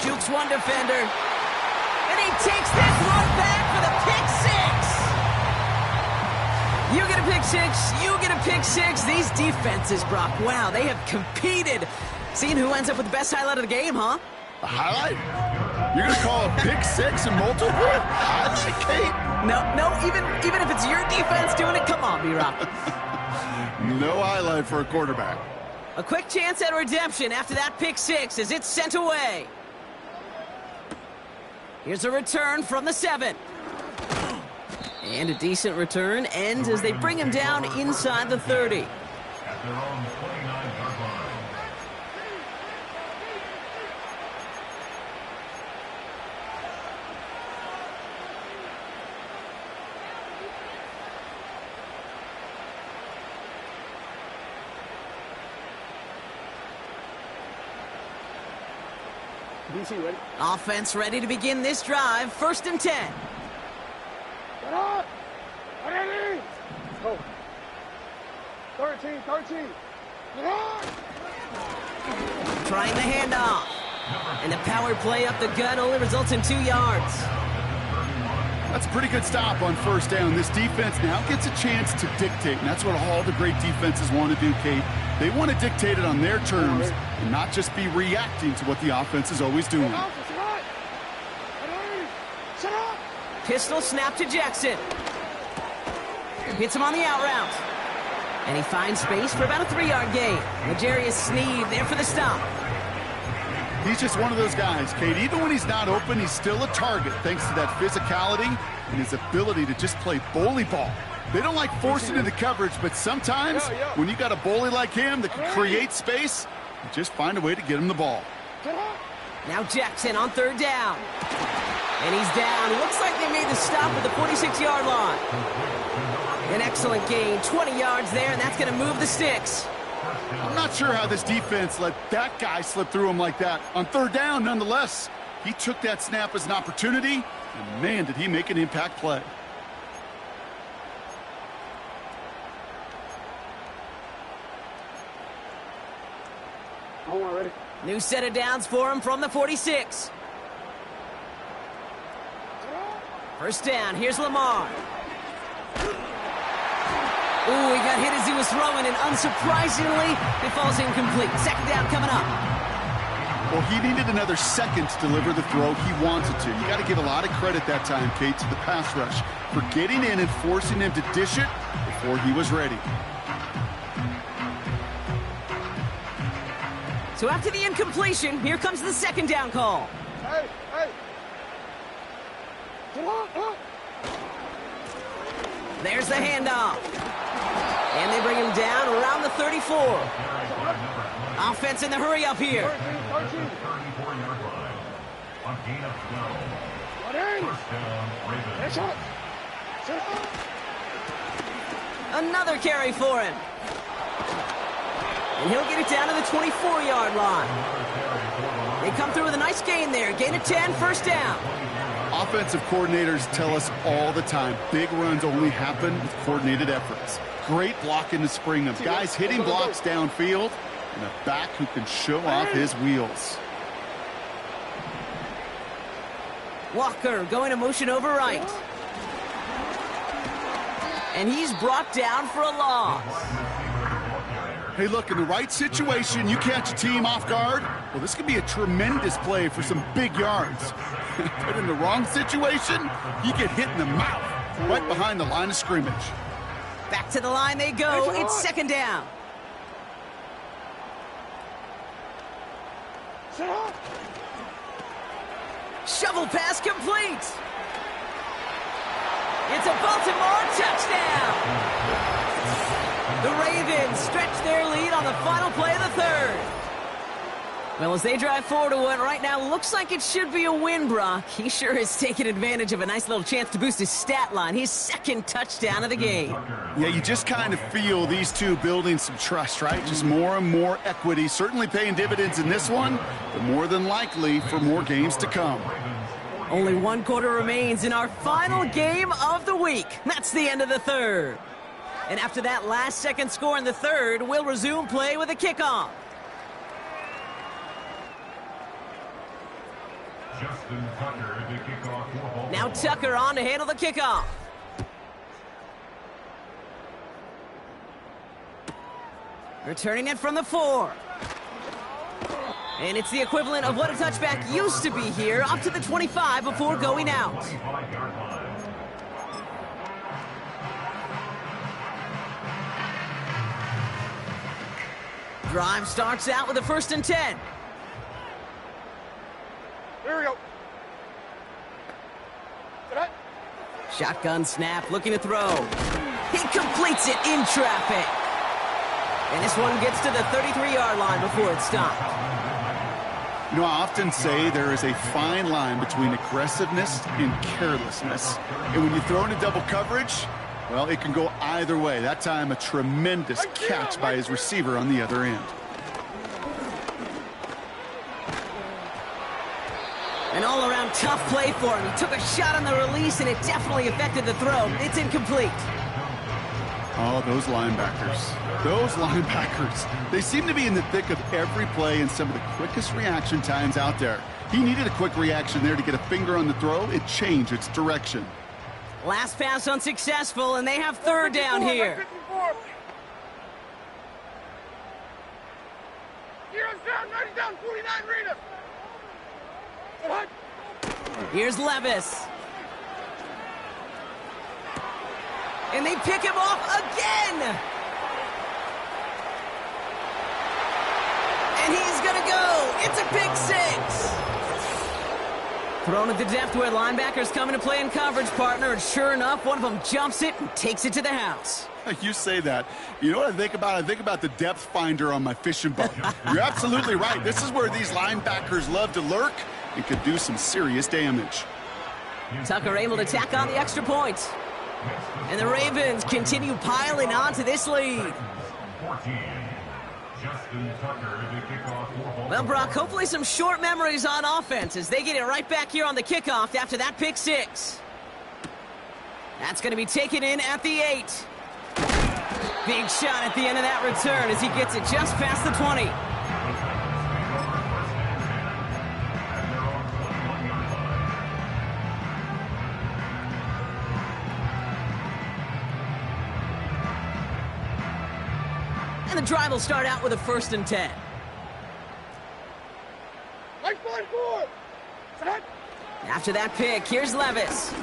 Jukes one defender. And he takes this one back for the pick 6. You get a pick 6. You get a pick 6. These defenses, Brock, wow, they have competed. Seeing who ends up with the best highlight of the game, huh? A highlight? You're going to call a pick 6 and multiple? Highlight, Kate? No, even if it's your defense doing it, come on, B-Rock. No highlight for a quarterback. A quick chance at redemption after that pick 6 as it's sent away. Here's a return from the 7. And a decent return ends as they bring him down inside the 30. At their own 29-yard line. DC ready? Offense ready to begin this drive. 1st and 10. Get up! Ready? Go. 13. Get up! Trying the handoff. And the power play up the gut only results in 2 yards. That's a pretty good stop on 1st down. This defense now gets a chance to dictate, and that's what all the great defenses want to do, Kate. They want to dictate it on their terms and not just be reacting to what the offense is always doing. Pistol snap to Jackson. Hits him on the out route. And he finds space for about a 3-yard gain. L'Jarius Sneed there for the stop. He's just one of those guys, Kate. Even when he's not open, he's still a target thanks to that physicality and his ability to just play bully ball. They don't like forcing into coverage, but sometimes when you got a bully like him that can create space, you just find a way to get him the ball. Now Jackson on third down. And he's down. Looks like they made the stop at the 46-yard line. An excellent gain, 20 yards there, and that's going to move the sticks. I'm not sure how this defense let that guy slip through him like that. On third down, nonetheless, he took that snap as an opportunity, and man, did he make an impact play. Hold on, ready? New set of downs for him from the 46. First down, here's Lamar. Ooh, he got hit as he was throwing, and unsurprisingly, it falls incomplete. Second down coming up. Well, he needed another second to deliver the throw he wanted to. You got to give a lot of credit that time, Kate, to the pass rush for getting in and forcing him to dish it before he was ready. So after the incompletion, here comes the second down call. Hey, hey. Come on, come on. There's the handoff. And they bring him down around the 34. Offense in the hurry up here. 34-yard line. On gain of 12. First down, Ravens. Another carry for him. And he'll get it down to the 24-yard line. They come through with a nice gain there. Gain of 10, first down. Offensive coordinators tell us all the time, big runs only happen with coordinated efforts. Great blocking to spring them. Guys hitting blocks downfield, and a back who can show off his wheels. Walker going to motion over right. And he's brought down for a loss. Hey, look, in the right situation, you catch a team off guard. Well, this could be a tremendous play for some big yards. But in the wrong situation, you get hit in the mouth right behind the line of scrimmage. Back to the line they go. It's second down. Shovel pass complete. It's a Baltimore touchdown. The Ravens stretch their lead on the final play of the third. Well, as they drive forward to what right now looks like it should be a win, Brock, he sure has taken advantage of a nice little chance to boost his stat line. His second touchdown of the game. Yeah, you just kind of feel these two building some trust, right? Just more and more equity. Certainly paying dividends in this one, but more than likely for more games to come. Only one quarter remains in our final game of the week. That's the end of the third. And after that last-second score in the third, we'll resume play with a kickoff. Justin Tucker to kick off for Baltimore. Now Tucker on to handle the kickoff. Returning it from the 4. And it's the equivalent of what a touchback used to be here, up to the 25 before going out. 25-yard line. Drive starts out with a 1st and 10. Here we go. Shotgun snap, looking to throw. He completes it in traffic. And this one gets to the 33-yard line before it's stopped. You know, I often say there is a fine line between aggressiveness and carelessness. And when you throw into double coverage, well, it can go either way. That time, a tremendous catch by his receiver on the other end. An all-around tough play for him. He took a shot on the release, and it definitely affected the throw. It's incomplete. Oh, those linebackers. Those linebackers. They seem to be in the thick of every play and some of the quickest reaction times out there. He needed a quick reaction there to get a finger on the throw. It changed its direction. Last pass unsuccessful, and they have third down here. Heroes down, 90 down, 49 Rita. What? Here's Levis. And they pick him off again. And he's going to go. It's a pick 6. Thrown at the depth where linebackers come into play in coverage, partner. And sure enough, one of them jumps it and takes it to the house. You say that. You know what I think about? I think about the depth finder on my fishing boat. You're absolutely right. This is where these linebackers love to lurk and could do some serious damage. Tucker able to tack on the extra point. And the Ravens continue piling on to this lead. 14. Justin Tucker, the kickoff for Baltimore. Well, Brock, hopefully some short memories on offense as they get it right back here on the kickoff after that pick six. That's going to be taken in at the 8. Big shot at the end of that return as he gets it just past the 20. And the drive will start out with a 1st and 10. Mike 4. Set. After that pick, here's Levis.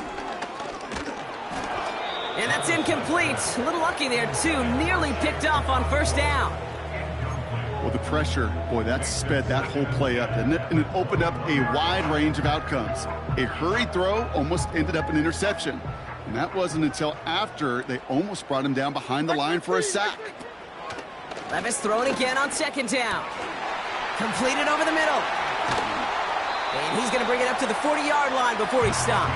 And that's incomplete. A little lucky there, too. Nearly picked off on 1st down. Well, the pressure, boy, that sped that whole play up, didn't it? And it opened up a wide range of outcomes. A hurried throw almost ended up an interception. And that wasn't until after they almost brought him down behind the line for a sack. Levis throwing again on 2nd down. Completed over the middle. And he's going to bring it up to the 40-yard line before he stopped.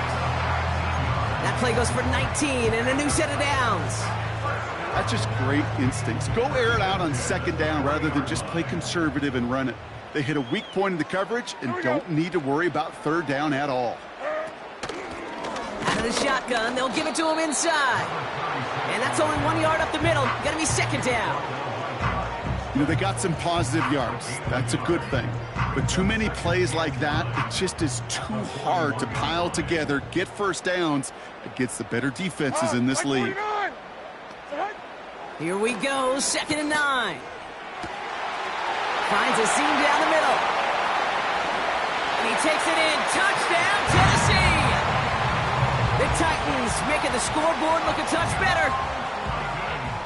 That play goes for 19 and a new set of downs. That's just great instincts. Go air it out on 2nd down rather than just play conservative and run it. They hit a weak point in the coverage and don't need to worry about 3rd down at all. Out of the shotgun, they'll give it to him inside. And that's only 1 yard up the middle. Going to be 2nd down. You know, they got some positive yards. That's a good thing. But too many plays like that, it just is too hard to pile together, get 1st downs against the better defenses in this league. Here we go, 2nd and 9. Finds a seam down the middle. And he takes it in. Touchdown, Tennessee! The Titans making the scoreboard look a touch better.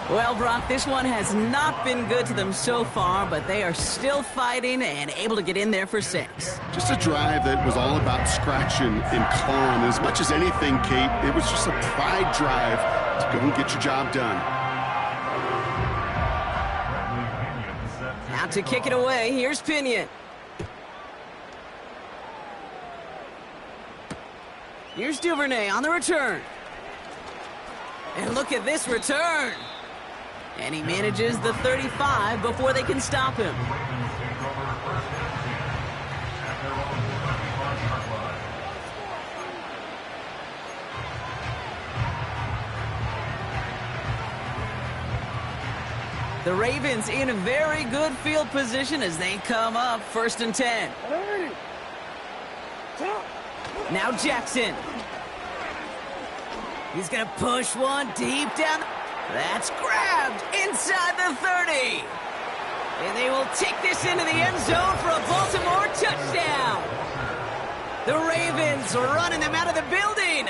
Well, Brock, this one has not been good to them so far, but they are still fighting and able to get in there for 6. Just a drive that was all about scratching and clawing. As much as anything, Kate, it was just a pride drive to go and get your job done. Now to kick it away, here's Pinion. Here's Duvernay on the return. And look at this return. And he manages the 35 before they can stop him. The Ravens in a very good field position as they come up 1st and 10. Now Jackson. He's going to push one deep down. That's grabbed inside the 30. And they will take this into the end zone for a Baltimore touchdown. The Ravens are running them out of the building.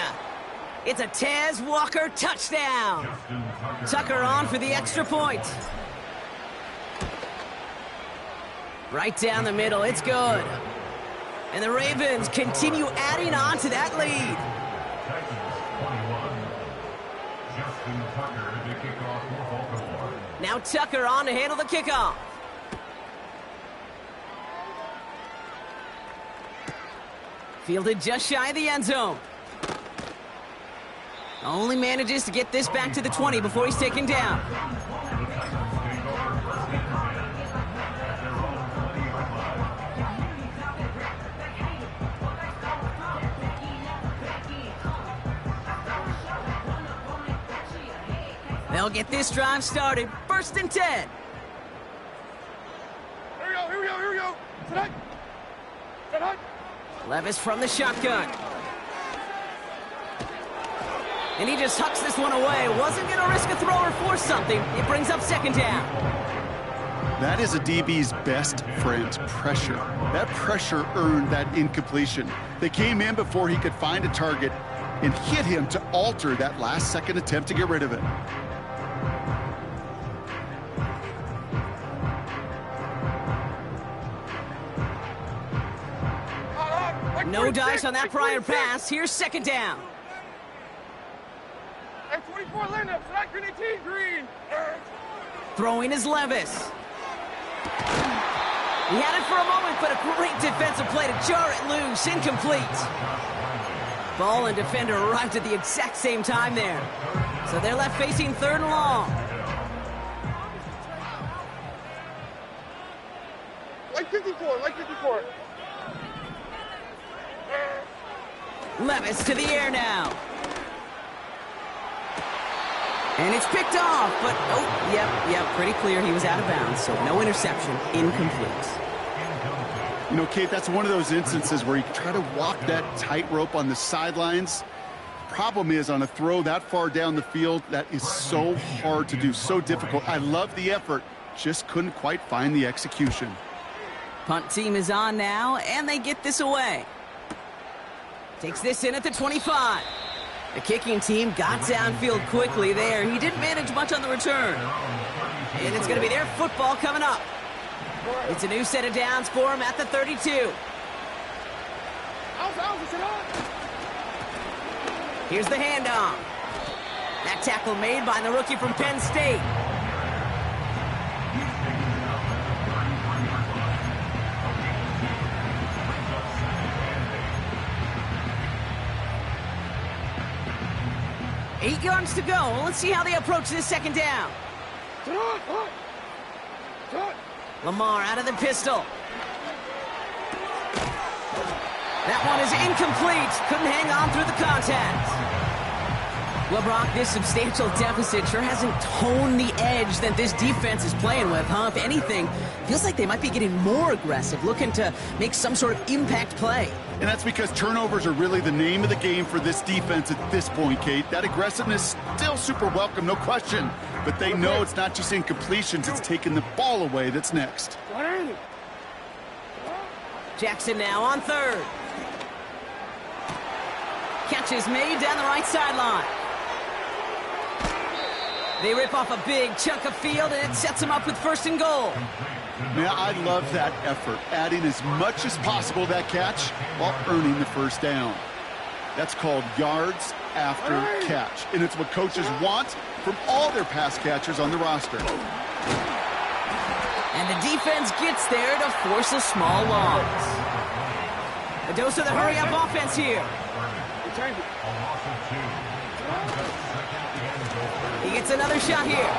It's a Tez Walker touchdown. Tucker on for the extra point. Right down the middle, it's good. And the Ravens continue adding on to that lead. Now Tucker on to handle the kickoff. Fielded just shy of the end zone. Only manages to get this back to the 20 before he's taken down. They'll get this drive started. 1st and 10. Here we go. Set up. Levis from the shotgun. And he just hucks this one away. Wasn't going to risk a throw or force something. It brings up 2nd down. That is a DB's best friend, pressure. That pressure earned that incompletion. They came in before he could find a target and hit him to alter that last-second attempt to get rid of it. No dice on that prior pass. Here's 2nd down. And 24. 24 Linda, select green 18, green. Throwing is Levis. He had it for a moment, but a great defensive play to jar it loose. Incomplete. Ball and defender arrived at the exact same time there. So they're left facing 3rd and long. Like 54, like 54. Levis to the air now. And it's picked off, but, oh, yep, pretty clear he was out of bounds, so no interception, incomplete. You know, Kate, that's one of those instances where you try to walk that tightrope on the sidelines. Problem is, on a throw that far down the field, that is so hard to do, so difficult. I love the effort, just couldn't quite find the execution. Punt team is on now, and they get this away. Takes this in at the 25. The kicking team got downfield quickly there. He didn't manage much on the return. And it's going to be their football coming up. It's a new set of downs for him at the 32. Here's the handoff. That tackle made by the rookie from Penn State. Eight yards to go. Let's see how they approach this 2nd down. Lamar out of the pistol. That one is incomplete. Couldn't hang on through the contact. Well, Brock, this substantial deficit sure hasn't toned the edge that this defense is playing with, huh? If anything, feels like they might be getting more aggressive, looking to make some sort of impact play. And that's because turnovers are really the name of the game for this defense at this point, Kate. That aggressiveness still super welcome, no question. But they know it's not just incompletions, it's taking the ball away that's next. Jackson now on 3rd. Catch is made down the right sideline. They rip off a big chunk of field, and it sets them up with 1st and goal. Yeah, I love that effort, adding as much as possible to that catch while earning the 1st down. That's called yards after catch, and it's what coaches want from all their pass catchers on the roster. And the defense gets there to force a small loss. A dose of the hurry-up offense here. He gets another shot here.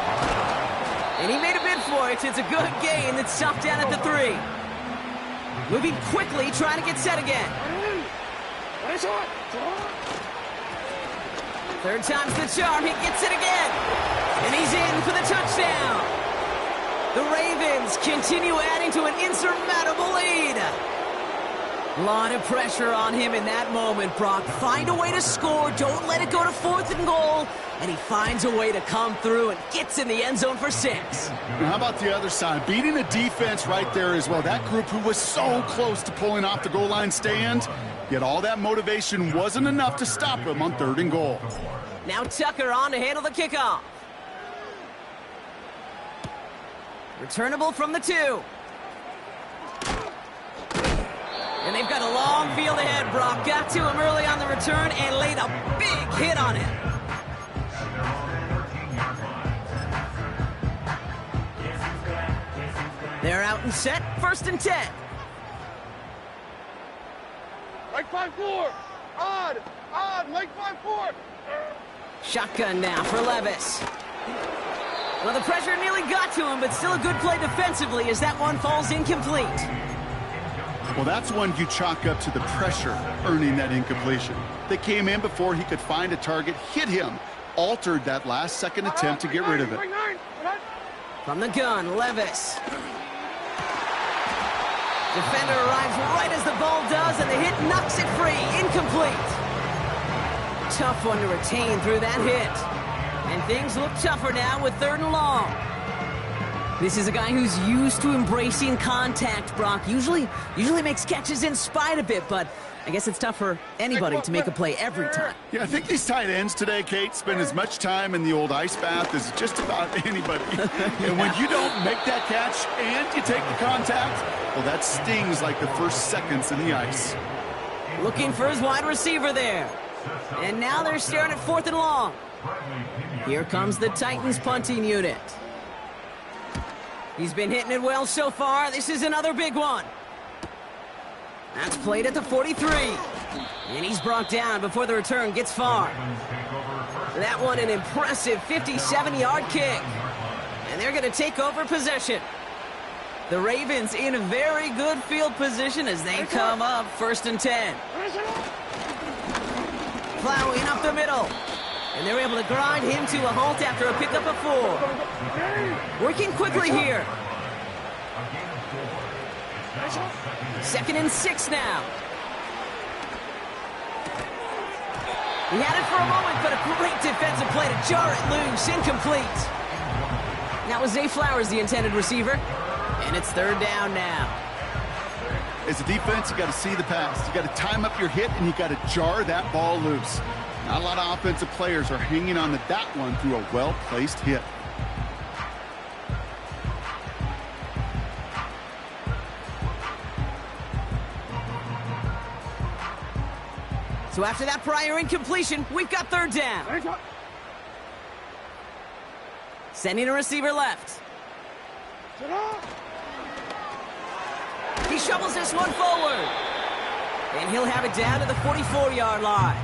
And he made a bid for it. It's a good gain that's stopped down at the 3. Moving quickly, trying to get set again. 3rd time's the charm. He gets it again. And he's in for the touchdown. The Ravens continue adding to an insurmountable lead. A lot of pressure on him in that moment, Brock. Find a way to score. Don't let it go to 4th and goal. And he finds a way to come through and gets in the end zone for 6. Now, how about the other side? Beating the defense right there as well. That group who was so close to pulling off the goal line stand, yet all that motivation wasn't enough to stop him on 3rd and goal. Now Tucker on to handle the kickoff. Returnable from the 2. And they've got a long field ahead, Brock. Got to him early on the return and laid a big hit on it. They're out and set. 1st and 10. Like 5-4. Odd, like 5-4. Shotgun now for Levis. Well, the pressure nearly got to him, but still a good play defensively as that one falls incomplete. Well, that's one you chalk up to the pressure earning that incompletion. They came in before he could find a target, hit him, altered that last-second attempt to get rid of it. From the gun, Levis. Defender arrives right as the ball does, and the hit knocks it free. Incomplete. Tough one to retain through that hit. And things look tougher now with 3rd and long. This is a guy who's used to embracing contact, Brock. Usually makes catches in spite of it, but I guess it's tough for anybody to make a play every time. Yeah, I think these tight ends today, Kate, spend as much time in the old ice bath as just about anybody. And when you don't make that catch and you take the contact, well, that stings like the first seconds in the ice. Looking for his wide receiver there. And now they're staring at 4th and long. Here comes the Titans punting unit. He's been hitting it well so far. This is another big one. That's played at the 43. And he's brought down before the return gets far. That one an impressive 57-yard kick. And they're going to take over possession. The Ravens in a very good field position as they come up 1st and 10. Plowing up the middle. And they're able to grind him to a halt after a pickup of 4. Working quickly here. 2nd and 6 now. He had it for a moment, but a great defensive play to jar it loose. Incomplete. That was Zay Flowers, the intended receiver. And it's 3rd down now. As a defense, you got to see the pass. You got to time up your hit, and you got to jar that ball loose. Not a lot of offensive players are hanging on to that one through a well-placed hit. So after that prior incompletion, we've got 3rd down. Sending a receiver left. He shovels this one forward. And he'll have it down to the 44-yard line.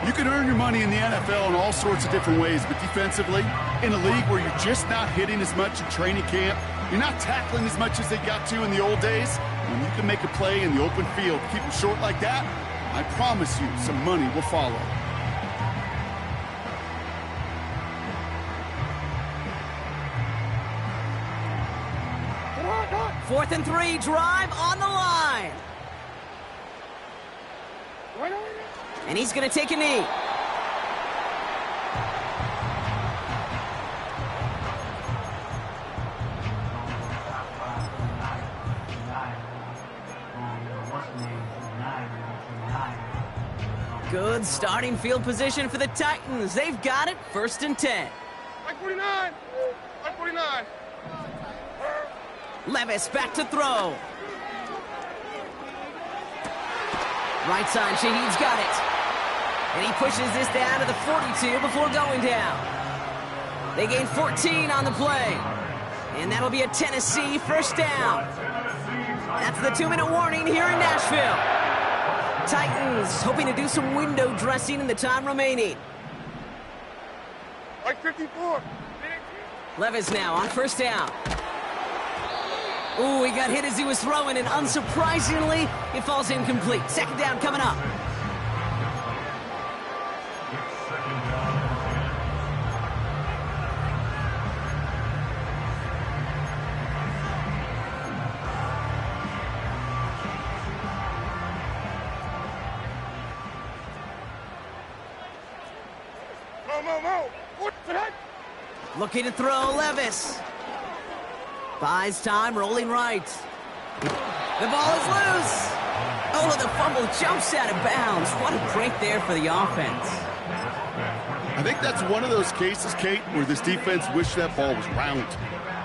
You can earn your money in the NFL in all sorts of different ways, but defensively, in a league where you're just not hitting as much in training camp, you're not tackling as much as they got to in the old days, when you can make a play in the open field, keep them short like that, I promise you some money will follow. Fourth and 3, drive on the line. And he's going to take a knee. Good starting field position for the Titans. They've got it, 1st and 10. Like 49. Like 49. Levis back to throw. Right side, Shaheed's got it. And he pushes this down to the 42 before going down. They gain 14 on the play. And that'll be a Tennessee 1st down. That's the 2-minute warning here in Nashville. Titans hoping to do some window dressing in the time remaining. Like 54. Levis now on 1st down. Ooh, he got hit as he was throwing, and unsurprisingly, it falls incomplete. 2nd down coming up. Looking to throw, Levis. Buys time, rolling right. The ball is loose. Oh, the fumble jumps out of bounds. What a break there for the offense. I think that's one of those cases, Kate, where this defense wished that ball was round.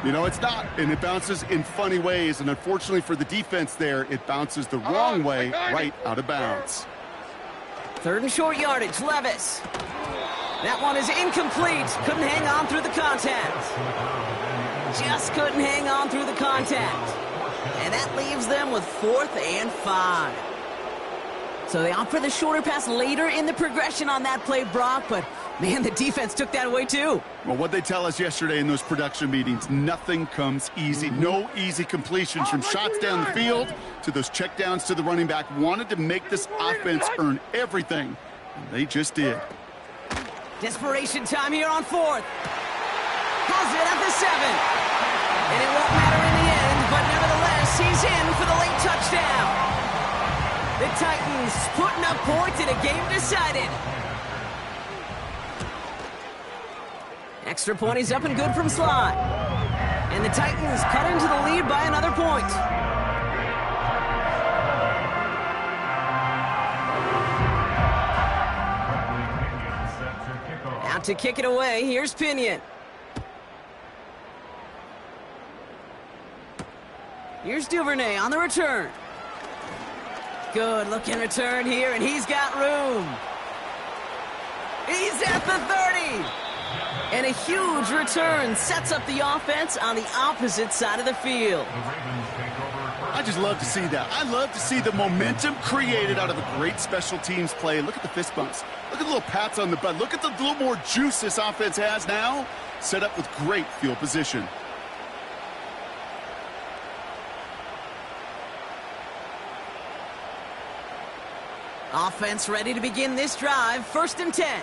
You know, it's not, and it bounces in funny ways, and unfortunately for the defense there, it bounces the wrong way right out of bounds. 3rd and short yardage, Levis. That one is incomplete. Couldn't hang on through the contact. Just couldn't hang on through the contact. And that leaves them with 4th and 5. So they opt for the shorter pass later in the progression on that play, Brock, but man, the defense took that away too. Well, what they tell us yesterday in those production meetings, nothing comes easy. No easy completions from shots down the field to those checkdowns to the running back. Wanted to make this offense earn everything, and they just did. Desperation time here on 4th. Has it at the 7. And it won't matter in the end, but nevertheless, he's in for the late touchdown. The Titans putting up points in a game decided. Extra point is up and good from Sly. And the Titans cut into the lead by another point. Out to kick it away, here's Pinion. Here's Duvernay on the return. Good looking return here, and he's got room. He's at the 30. And a huge return sets up the offense on the opposite side of the field. I just love to see that. I love to see the momentum created out of a great special teams play. Look at the fist bumps. Look at the little pats on the butt. Look at the little more juice this offense has now. Set up with great field position. Offense ready to begin this drive. 1st and 10.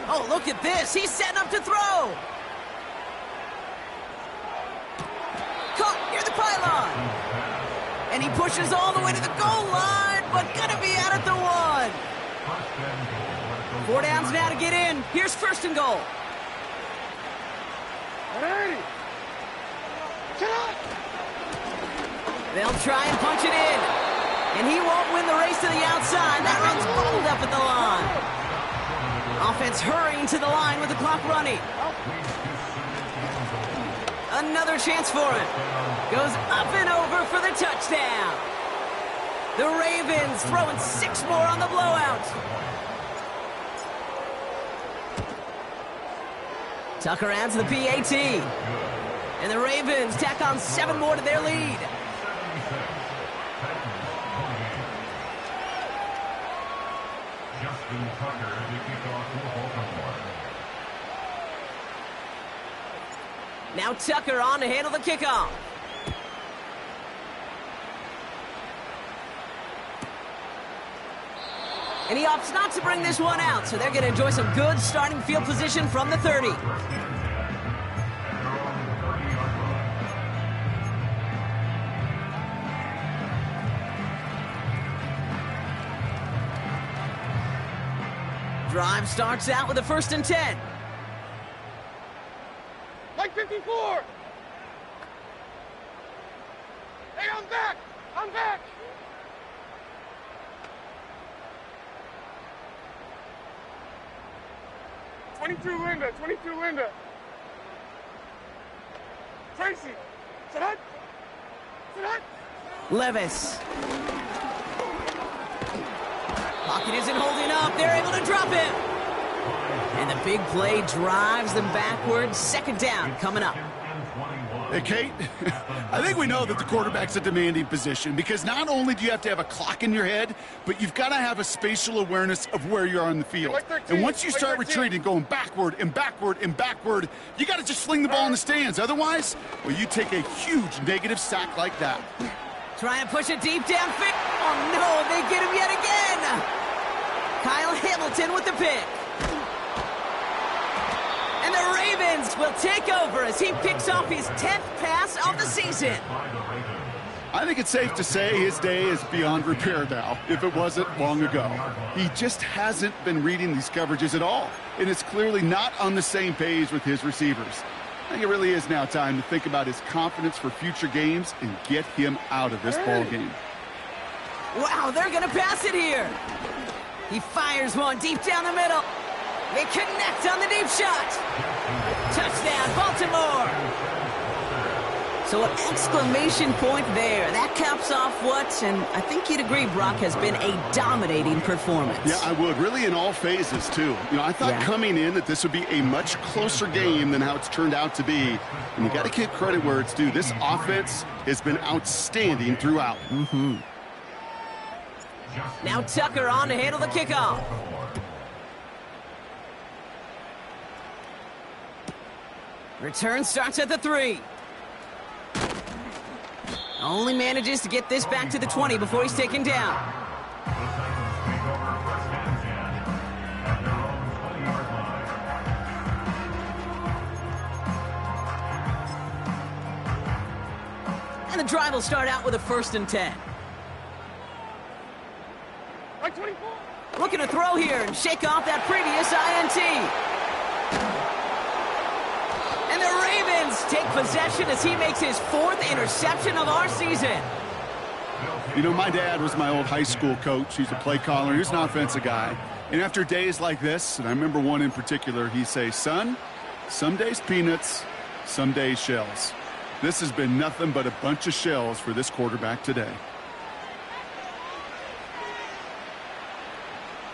Oh, look at this. He's setting up to throw. Caught near the pylon. And he pushes all the way to the goal line, but gonna be out at the 1. 4 downs now to get in. Here's 1st and goal. They'll try and punch it in. And he won't win the race to the outside. That runs bubbled up at the line. Offense hurrying to the line with the clock running. Another chance for it. Goes up and over for the touchdown. The Ravens throwing 6 more on the blowout. Tucker adds the PAT. And the Ravens tack on 7 more to their lead. Justin Tucker to kick off for Baltimore. Now Tucker on to handle the kickoff. And he opts not to bring this one out, so they're going to enjoy some good starting field position from the 30. Drive starts out with a 1st and 10. Like 54. Hey, I'm back. I'm back. Linda. 22 Linda. Tracy. Sadat. Levis. Pocket isn't holding up. They're able to drop him. And the big play drives them backwards. 2nd down coming up. Hey, Kate, I think we know that the quarterback's a demanding position because not only do you have to have a clock in your head, but you've got to have a spatial awareness of where you are on the field. And once you start retreating, going backward and backward and backward, you got to just fling the ball in the stands. Otherwise, well, you take a huge negative sack like that. Try and push it deep downfield. Oh, no, they get him yet again. Kyle Hamilton with the pick. And the Ravens will take over as he picks off his 10th pass of the season. I think it's safe to say his day is beyond repair now, if it wasn't long ago. He just hasn't been reading these coverages at all, and it's clearly not on the same page with his receivers. I think it really is now time to think about his confidence for future games and get him out of this ball game. Wow, they're going to pass it here. He fires one deep down the middle. They connect on the deep shot. Touchdown, Baltimore. So an exclamation point there. That caps off what, and I think you'd agree, Brock, has been a dominating performance. Yeah, I would. Really in all phases, too. You know, I thought coming in that this would be a much closer game than how it's turned out to be. And you got to give credit where it's due. This offense has been outstanding throughout. Now Tucker on to handle the kickoff. Return starts at the 3. Only manages to get this back to the 20 before he's taken down. And the drive will start out with a 1st and 10. Like 24. Looking to throw here and shake off that previous INT. And the Ravens take possession as he makes his 4th interception of our season. You know, my dad was my old high school coach. He's a play caller. He was an offensive guy. And after days like this, and I remember one in particular, he'd say, son, some days peanuts, some days shells. This has been nothing but a bunch of shells for this quarterback today.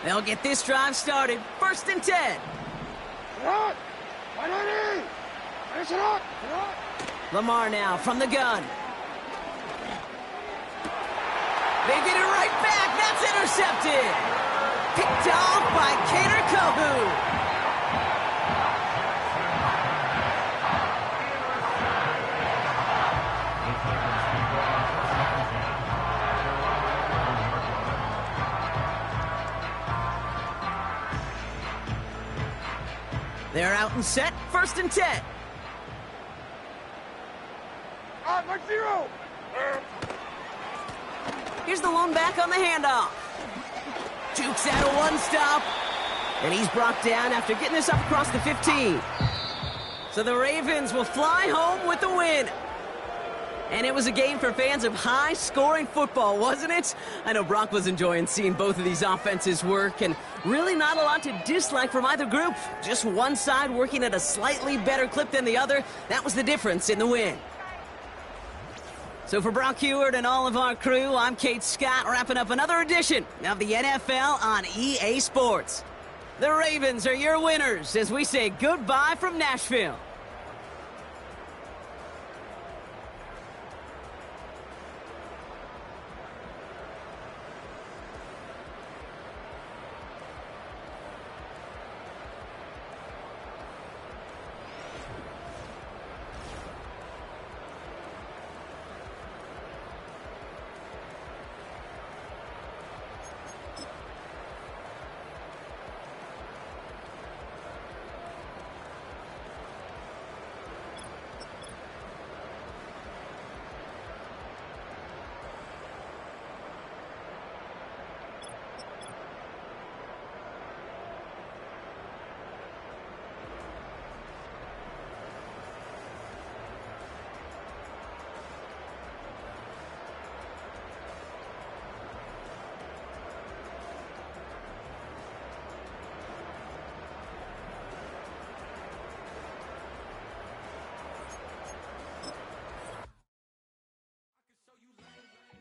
They'll get this drive started. 1st and 10. Lamar now from the gun. They get it right back. That's intercepted. Picked off by Kader Kohou. They're out and set. 1st and 10. Mark 0. Here's the lone back on the handoff. Jukes out a one-stop. And he's brought down after getting this up across the 15. So the Ravens will fly home with the win. And it was a game for fans of high-scoring football, wasn't it? I know Brock was enjoying seeing both of these offenses work, and really not a lot to dislike from either group. Just one side working at a slightly better clip than the other. That was the difference in the win. So for Brock Huard and all of our crew, I'm Kate Scott, wrapping up another edition of the NFL on EA Sports. The Ravens are your winners as we say goodbye from Nashville.